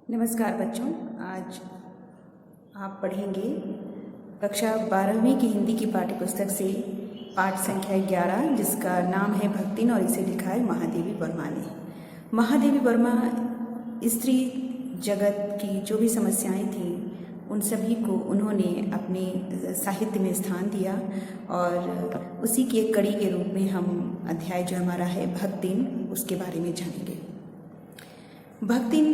नमस्कार बच्चों। आज आप पढ़ेंगे कक्षा 12वीं की हिंदी की पाठ्यपुस्तक से पाठ संख्या 11, जिसका नाम है भक्तिन, और इसे लिखा है महादेवी वर्मा ने। महादेवी वर्मा स्त्री जगत की जो भी समस्याएं थीं उन सभी को उन्होंने अपने साहित्य में स्थान दिया, और उसी की एक कड़ी के रूप में हम अध्याय जो हमारा है भक्तिन, उसके बारे में जानेंगे। भक्तिन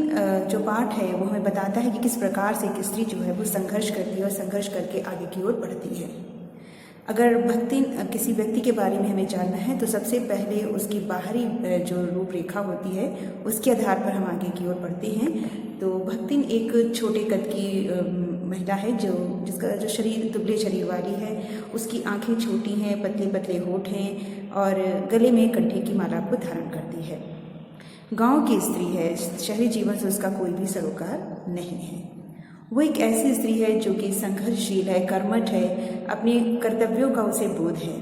जो पाठ है वो हमें बताता है कि किस प्रकार से एक स्त्री जो है वो संघर्ष करती है और संघर्ष करके आगे की ओर बढ़ती है। अगर भक्तिन किसी व्यक्ति के बारे में हमें जानना है तो सबसे पहले उसकी बाहरी जो रूपरेखा होती है उसके आधार पर हम आगे की ओर बढ़ते हैं। तो भक्तिन एक छोटे कद की महिला है जिसका जो शरीर दुबले शरीर वाली है, उसकी आंखें छोटी हैं, पतले पतले होंठ हैं और गले में कंठे की माला को धारण करती है। गांव की स्त्री है, शहरी जीवन से उसका कोई भी सरोकार नहीं है। वो एक ऐसी स्त्री है जो कि संघर्षशील है, कर्मठ है, अपने कर्तव्यों का उसे बोध है।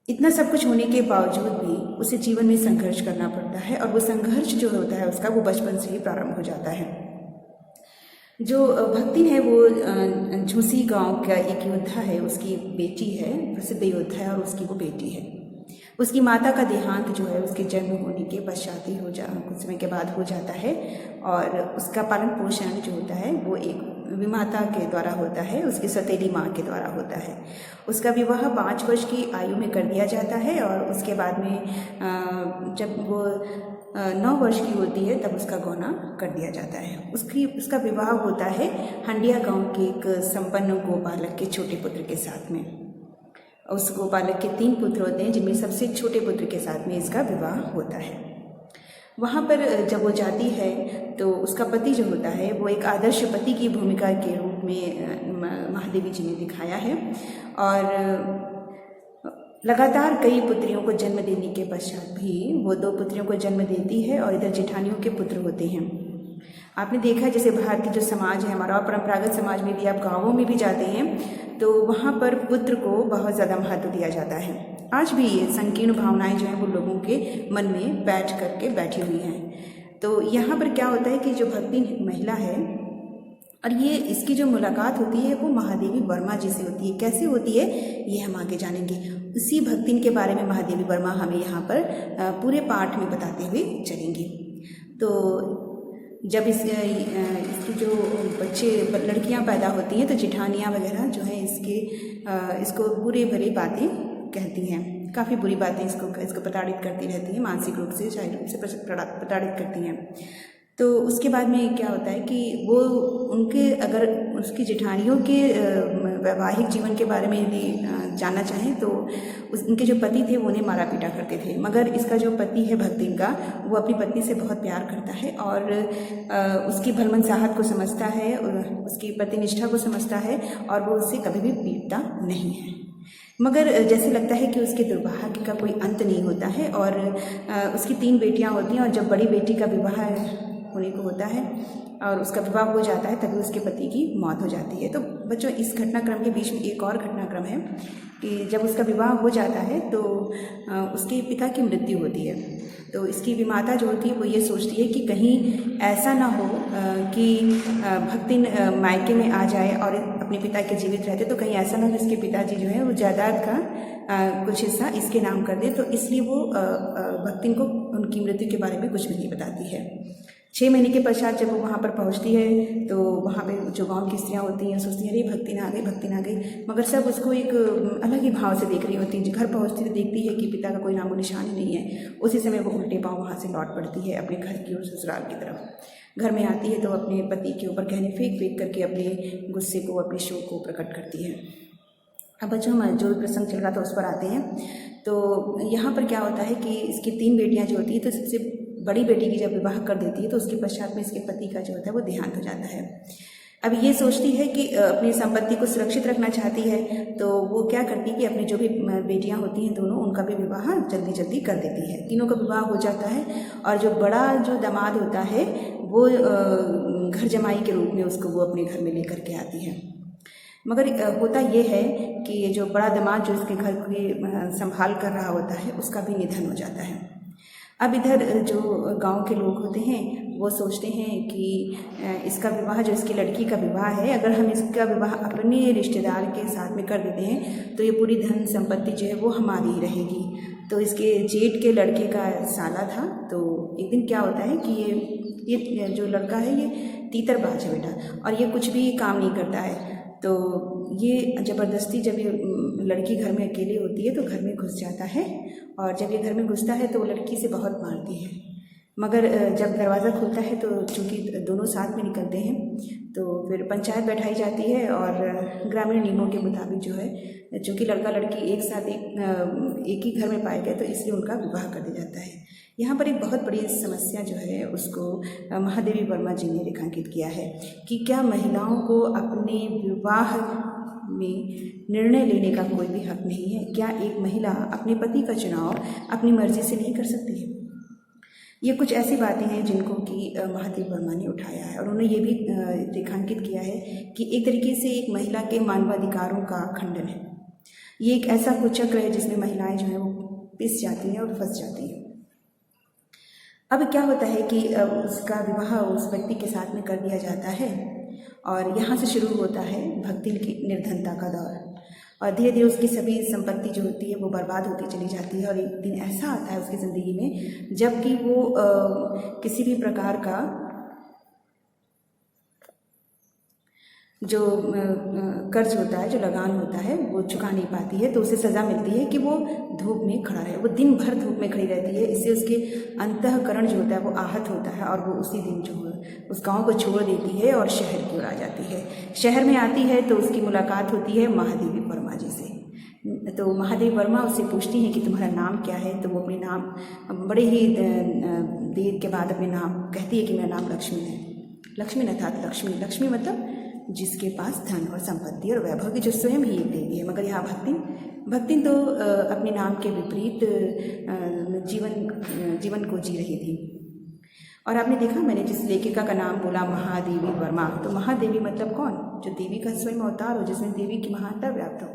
इतना सब कुछ होने के बावजूद भी उसे जीवन में संघर्ष करना पड़ता है, और वो संघर्ष जो होता है उसका वो बचपन से ही प्रारंभ हो जाता है। जो भक्तिन है वो झूसी गांव का एक योद्धा है, उसकी बेटी है, प्रसिद्ध योद्धा है और उसकी वो बेटी है। उसकी माता का देहांत जो है उसके जन्म होने के पश्चात ही कुछ समय के बाद हो जाता है, और उसका पालन पोषण जो होता है वो एक विमाता के द्वारा होता है, उसकी सौतेली माँ के द्वारा होता है। उसका विवाह 5 वर्ष की आयु में कर दिया जाता है, और उसके बाद में जब वो 9 वर्ष की होती है तब उसका गौना कर दिया जाता है। उसका विवाह होता है हंडिया गाँव के एक संपन्न गोपालक के छोटे पुत्र के साथ में। उस गोपालक के 3 पुत्र होते हैं, जिनमें सबसे छोटे पुत्र के साथ में इसका विवाह होता है। वहाँ पर जब वो जाती है तो उसका पति जो होता है वो एक आदर्श पति की भूमिका के रूप में महादेवी जी ने दिखाया है, और लगातार कई पुत्रियों को जन्म देने के पश्चात भी वो 2 पुत्रियों को जन्म देती है, और इधर जेठानियों के पुत्र होते हैं। आपने देखा है जैसे भारतीय जो समाज है हमारा, परंपरागत समाज में भी आप गाँवों में भी जाते हैं तो वहाँ पर पुत्र को बहुत ज़्यादा महत्व दिया जाता है। आज भी ये संकीर्ण भावनाएं जो हैं वो लोगों के मन में बैठी हुई हैं। तो यहाँ पर क्या होता है कि जो भक्तिन महिला है, और ये इसकी जो मुलाकात होती है वो महादेवी वर्मा जी से होती है। कैसे होती है ये हम आगे जानेंगे। उसी भक्तिन के बारे में महादेवी वर्मा हमें यहाँ पर पूरे पाठ में बताते हुए चलेंगे। तो जब इसकी जो लड़कियां पैदा होती हैं तो जेठानियाँ वगैरह जो है इसको बुरी भली बातें कहती हैं, काफ़ी बुरी बातें इसको प्रताड़ित करती रहती हैं, मानसिक रूप से, शारीरिक रूप से प्रताड़ित करती हैं। तो उसके बाद में क्या होता है कि वो अगर उसकी जेठानियों के वैवाहिक जीवन के बारे में यदि जानना चाहें तो उनके जो पति थे वो उन्हें मारा पीटा करते थे। मगर इसका जो पति है भक्तिन का, वो अपनी पत्नी से बहुत प्यार करता है और उसकी भलमनसाहत को समझता है और उसकी पतिनिष्ठा को समझता है, और वो उससे कभी भी पीटता नहीं है। मगर जैसे लगता है कि उसके दुर्भाग्य का कोई अंत नहीं होता है, और उसकी 3 बेटियां होती हैं, और जब बड़ी बेटी का विवाह होने को होता है और उसका विवाह हो जाता है तभी उसके पति की मौत हो जाती है। तो बच्चों, इस घटनाक्रम के बीच में एक और घटनाक्रम है कि जब उसका विवाह हो जाता है तो उसके पिता की मृत्यु होती है। तो इसकी विमाता जो होती है वो ये सोचती है कि कहीं ऐसा ना हो कि भक्तिन मायके में आ जाए और अपने पिता के जीवित रहते, तो कहीं ऐसा ना हो कि इसके पिताजी जो है वो जायदाद का कुछ हिस्सा इसके नाम कर दे। तो इसलिए वो भक्तिन को उनकी मृत्यु के बारे में कुछ भी नहीं बताती है। 6 महीने के पश्चात जब वो वहाँ पर पहुँचती है तो वहाँ पे जो गांव की स्त्रियाँ होती हैं सोचती हैं अरे भक्तिन आ गई, मगर सब उसको एक अलग ही भाव से देख रही होती है। घर पहुँचती तो देखती है कि पिता का कोई नामो निशान ही नहीं है। उसी समय वो उल्टे पाँव वहाँ से लौट पड़ती है अपने घर की ओर, ससुराल की तरफ। घर में आती है तो अपने पति के ऊपर गहने फेंक करके अपने गुस्से को, अपने शोक को प्रकट करती है। अब बच्चों, हम जो प्रसंग चल रहा था उस पर आते हैं। तो यहाँ पर क्या होता है कि इसकी 3 बेटियाँ जो होती है, तो सबसे बड़ी बेटी की जब विवाह कर देती है तो उसके पश्चात में इसके पति का जो होता है वो देहांत हो जाता है। अब ये सोचती है कि अपनी संपत्ति को सुरक्षित रखना चाहती है, तो वो क्या करती है कि अपनी जो भी बेटियां होती हैं दोनों, उनका भी विवाह जल्दी कर देती है। तीनों का विवाह हो जाता है, और जो बड़ा जो दामाद होता है वो घर जमाई के रूप में उसको वो अपने घर में लेकर के आती है। मगर होता ये है कि जो बड़ा दामाद जो इसके घर की संभाल कर रहा होता है उसका भी निधन हो जाता है। अब इधर जो गांव के लोग होते हैं वो सोचते हैं कि इसका विवाह, जो इसकी लड़की का विवाह है, अगर हम इसका विवाह अपने रिश्तेदार के साथ में कर देते हैं तो ये पूरी धन संपत्ति जो है वो हमारी ही रहेगी। तो इसके जेठ के लड़के का साला था। तो एक दिन क्या होता है कि ये जो लड़का है ये तीतरबाज है बेटा, और ये कुछ भी काम नहीं करता है। तो ये ज़बरदस्ती जब ये लड़की घर में अकेली होती है तो घर में घुस जाता है, और जब ये घर में घुसता है तो वो लड़की से बहुत मारती है। मगर जब दरवाज़ा खुलता है तो चूँकि दोनों साथ में निकलते हैं तो फिर पंचायत बैठाई जाती है, और ग्रामीण नियमों के मुताबिक जो है, चूँकि लड़का लड़की एक साथ एक ही घर में पाए गए तो इसलिए उनका विवाह कर दिया जाता है। यहाँ पर एक बहुत बड़ी समस्या जो है उसको महादेवी वर्मा जी ने रेखांकित किया है कि क्या महिलाओं को अपने विवाह में निर्णय लेने का कोई भी हक नहीं है? क्या एक महिला अपने पति का चुनाव अपनी मर्जी से नहीं कर सकती है? ये कुछ ऐसी बातें हैं जिनको कि महादेवी वर्मा ने उठाया है, और उन्होंने ये भी रेखांकित किया है कि एक तरीके से एक महिला के मानवाधिकारों का खंडन है। ये एक ऐसा कुचक्र है जिसमें महिलाएं जो है वो पिस जाती हैं और फंस जाती हैं। अब क्या होता है कि उसका विवाह उस व्यक्ति के साथ में कर दिया जाता है, और यहाँ से शुरू होता है भक्ति की निर्धनता का दौर, और धीरे धीरे उसकी सभी संपत्ति जो होती है वो बर्बाद होती चली जाती है। और एक दिन ऐसा आता है उसकी ज़िंदगी में जबकि वो किसी भी प्रकार का जो कर्ज होता है, जो लगान होता है, वो चुका नहीं पाती है, तो उसे सज़ा मिलती है कि वो धूप में खड़ा रहे। वो दिन भर धूप में खड़ी रहती है। इससे उसके अंतःकरण जो होता है वो आहत होता है, और वो उसी दिन जो है उस गांव को छोड़ देती है और शहर की ओर आ जाती है। शहर में आती है तो उसकी मुलाकात होती है महादेवी वर्मा जी से। तो महादेवी वर्मा उससे पूछती हैं कि तुम्हारा नाम क्या है? तो वो अपने नाम बड़े ही देर के बाद अपने नाम कहती है कि मेरा नाम लक्ष्मी है। लक्ष्मी न था, लक्ष्मी मतलब जिसके पास धन और संपत्ति और वैभव की, जो स्वयं ही एक देवी है। मगर यहाँ भक्तिन तो अपने नाम के विपरीत जीवन को जी रही थी। और आपने देखा, मैंने जिस लेखिका का नाम बोला महादेवी वर्मा, तो महादेवी मतलब कौन? जो देवी का स्वयं अवतार हो, जिसमें देवी की महानता व्याप्त हो,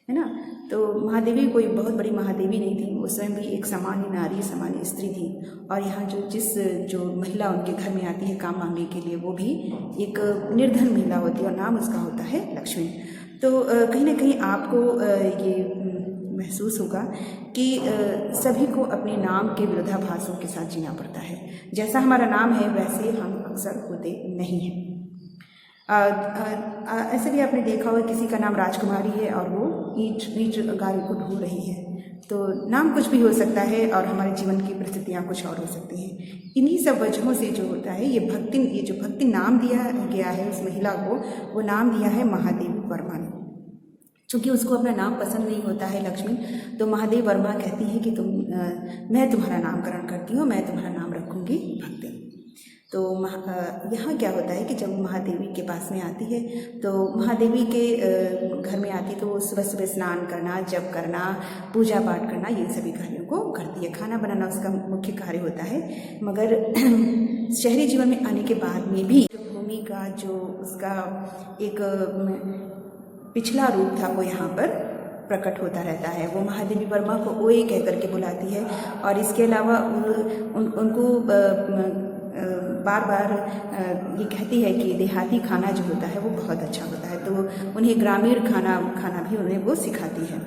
है ना। तो महादेवी कोई बहुत बड़ी महादेवी नहीं थी, वो स्वयं भी एक सामान्य नारी, सामान्य स्त्री थी। और यहाँ जो महिला उनके घर में आती है काम मांगने के लिए, वो भी एक निर्धन महिला होती है, और नाम उसका होता है लक्ष्मी। तो कहीं ना कहीं आपको ये महसूस होगा कि सभी को अपने नाम के विरोधाभासों के साथ जीना पड़ता है। जैसा हमारा नाम है वैसे हम अक्सर होते नहीं हैं। ऐसे भी आपने देखा होगा किसी का नाम राजकुमारी है और वो ईंट गाय को ढो रही है। तो नाम कुछ भी हो सकता है और हमारे जीवन की परिस्थितियाँ कुछ और हो सकती हैं। इन्हीं सब वजहों से जो होता है ये जो भक्ति नाम दिया गया है उस महिला को, वो नाम दिया है महादेवी वर्मा ने। चूँकि उसको अपना नाम पसंद नहीं होता है लक्ष्मी, तो महादेवी वर्मा कहती है कि मैं तुम्हारा नामकरण करती हूँ, मैं तुम्हारा नाम रखूँगी भक्ति। तो यहाँ क्या होता है कि जब महादेवी के पास में आती है तो महादेवी के घर में आती तो सुबह सुबह स्नान करना, जप करना, पूजा पाठ करना, ये सभी कार्यों को करती है। खाना बनाना उसका मुख्य कार्य होता है। मगर शहरी जीवन में आने के बाद में भी भूमि का जो उसका एक पिछला रूप था वो यहाँ पर प्रकट होता रहता है। वो महादेवी वर्मा को ओए कह करके बुलाती है, और इसके अलावा उनको बार बार ये कहती है कि देहाती खाना जो होता है वो बहुत अच्छा होता है, तो उन्हें ग्रामीण खाना भी उन्हें वो सिखाती है।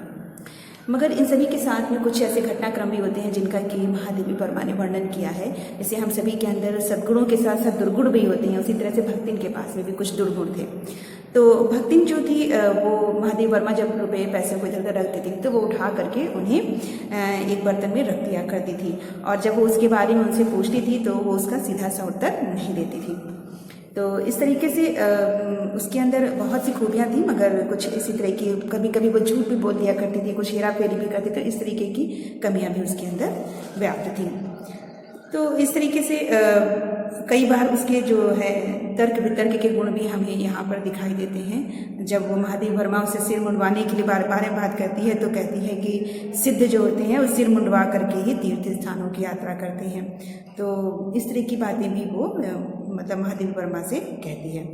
मगर इन सभी के साथ में कुछ ऐसे घटनाक्रम भी होते हैं जिनका कि महादेवी वर्मा ने वर्णन किया है। जैसे हम सभी के अंदर सद्गुणों के साथ साथ दुर्गुण भी होते हैं, उसी तरह से भक्तिन के पास में भी कुछ दुर्गुण थे। तो भक्तिन जो थी वो महादेवी वर्मा जब रुपये पैसे को इधर उधर रखती थी तो वो उठा करके उन्हें एक बर्तन में रख दिया करती थी, और जब वो उसके बारे में उनसे पूछती थी तो वो उसका सीधा सा उत्तर नहीं देती थी। तो इस तरीके से उसके अंदर बहुत सी खूबियाँ थी, मगर कुछ इसी तरह की कभी कभी वो झूठ भी बोल दिया करती थी, कुछ हेरा फेरी भी करती, तो इस तरीके की कमियाँ भी उसके अंदर व्याप्त थी। तो इस तरीके से कई बार उसके जो है तर्क वितर्क के गुण भी हमें यहाँ पर दिखाई देते हैं। जब वो महादेव वर्मा उसे सिर मुंडवाने के लिए बार बार बात करती है तो कहती है कि सिद्ध जो होते हैं वो सिर मुंडवा करके ही तीर्थ स्थानों की यात्रा करते हैं। तो इस तरह की बातें भी वो मतलब महादेव वर्मा से कहती है।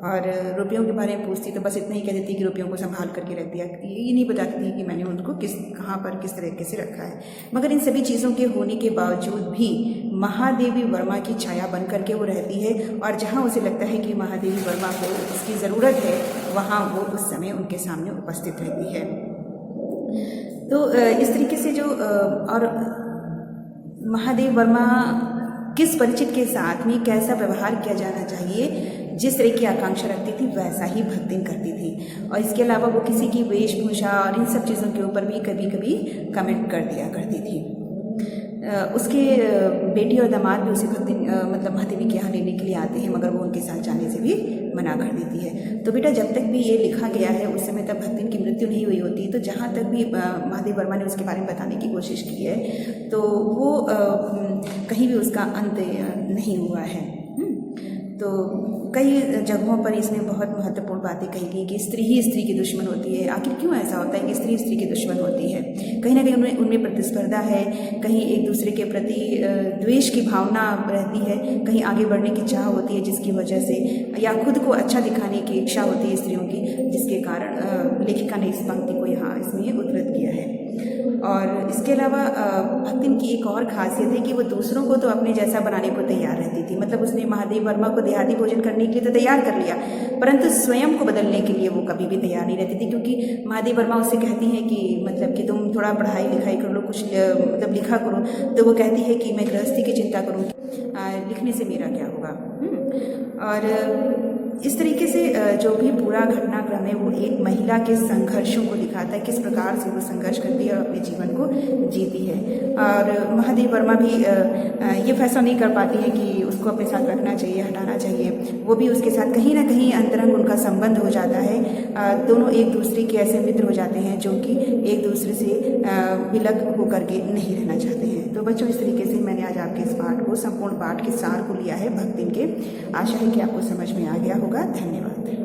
और रुपयों के बारे में पूछती तो बस इतना ही कह देती कि रुपयों को संभाल करके रख दिया, ये नहीं बताती थी कि मैंने उनको कहाँ पर किस तरीके से रखा है। मगर इन सभी चीज़ों के होने के बावजूद भी महादेवी वर्मा की छाया बन करके वो रहती है, और जहाँ उसे लगता है कि महादेवी वर्मा को उसकी ज़रूरत है वहाँ वो उस समय उनके सामने उपस्थित रहती है। तो इस तरीके से जो और महादेव वर्मा किस परिचित के साथ में कैसा व्यवहार किया जाना चाहिए, जिस तरह की आकांक्षा रखती थी वैसा ही भक्तिन करती थी। और इसके अलावा वो किसी की वेशभूषा और इन सब चीज़ों के ऊपर भी कभी कभी कमेंट कर दिया करती थी। उसके बेटी और दामाद भी उसे भक्तिन मतलब महादेवी के यहाँ लेने के लिए आते हैं, मगर वो उनके साथ जाने से भी मना कर देती है। तो बेटा जब तक भी ये लिखा गया है उस समय तक भक्तिन की मृत्यु नहीं हुई होती। तो जहाँ तक भी महादेव वर्मा ने उसके बारे में बताने की कोशिश की है तो वो कहीं भी उसका अंत नहीं हुआ है। तो कई जगहों पर इसमें बहुत महत्वपूर्ण बातें कही गई कि स्त्री ही स्त्री की दुश्मन होती है। आखिर क्यों ऐसा होता है कि स्त्री स्त्री की दुश्मन होती है? कहीं ना कहीं उनमें प्रतिस्पर्धा है, कहीं एक दूसरे के प्रति द्वेष की भावना रहती है, कहीं आगे बढ़ने की चाह होती है जिसकी वजह से, या खुद को अच्छा दिखाने की इच्छा होती है स्त्रियों की, जिसके कारण लेखिका ने इस पंक्ति को यहाँ इसमें उद्धृत किया है। और इसके अलावा भक्तिन की एक और खासियत है कि वो दूसरों को तो अपने जैसा बनाने को तैयार रहती थी। मतलब उसने महादेव वर्मा को देहाती भोजन करने के लिए तो तैयार कर लिया, परंतु स्वयं को बदलने के लिए वो कभी भी तैयार नहीं रहती थी। क्योंकि महादेव वर्मा उससे कहती हैं कि मतलब कि तुम थोड़ा पढ़ाई लिखाई कर लो, कुछ मतलब लिखा करो। तो वो कहती है कि मैं गृहस्थी की चिंता करूँगी, लिखने से मेरा क्या होगा। और इस तरीके से जो भी पूरा घटनाक्रम है वो एक महिला के संघर्षों को दिखाता है, किस प्रकार से वो संघर्ष करती है और अपने जीवन को जीती है। और महादेव वर्मा भी ये फैसला नहीं कर पाती है कि उसको अपने साथ रखना चाहिए, हटाना चाहिए। वो भी उसके साथ कहीं ना कहीं अंतरंग उनका संबंध हो जाता है। दोनों एक दूसरे के ऐसे मित्र हो जाते हैं जो कि एक दूसरे से विलग होकर के नहीं रहना चाहते हैं। तो बच्चों, इस तरीके से मैंने आज आपके इस पाठ को, संपूर्ण पाठ के सार को लिया है भक्तिन के। आशा है कि आपको समझ में आ गया होगा। धन्यवाद।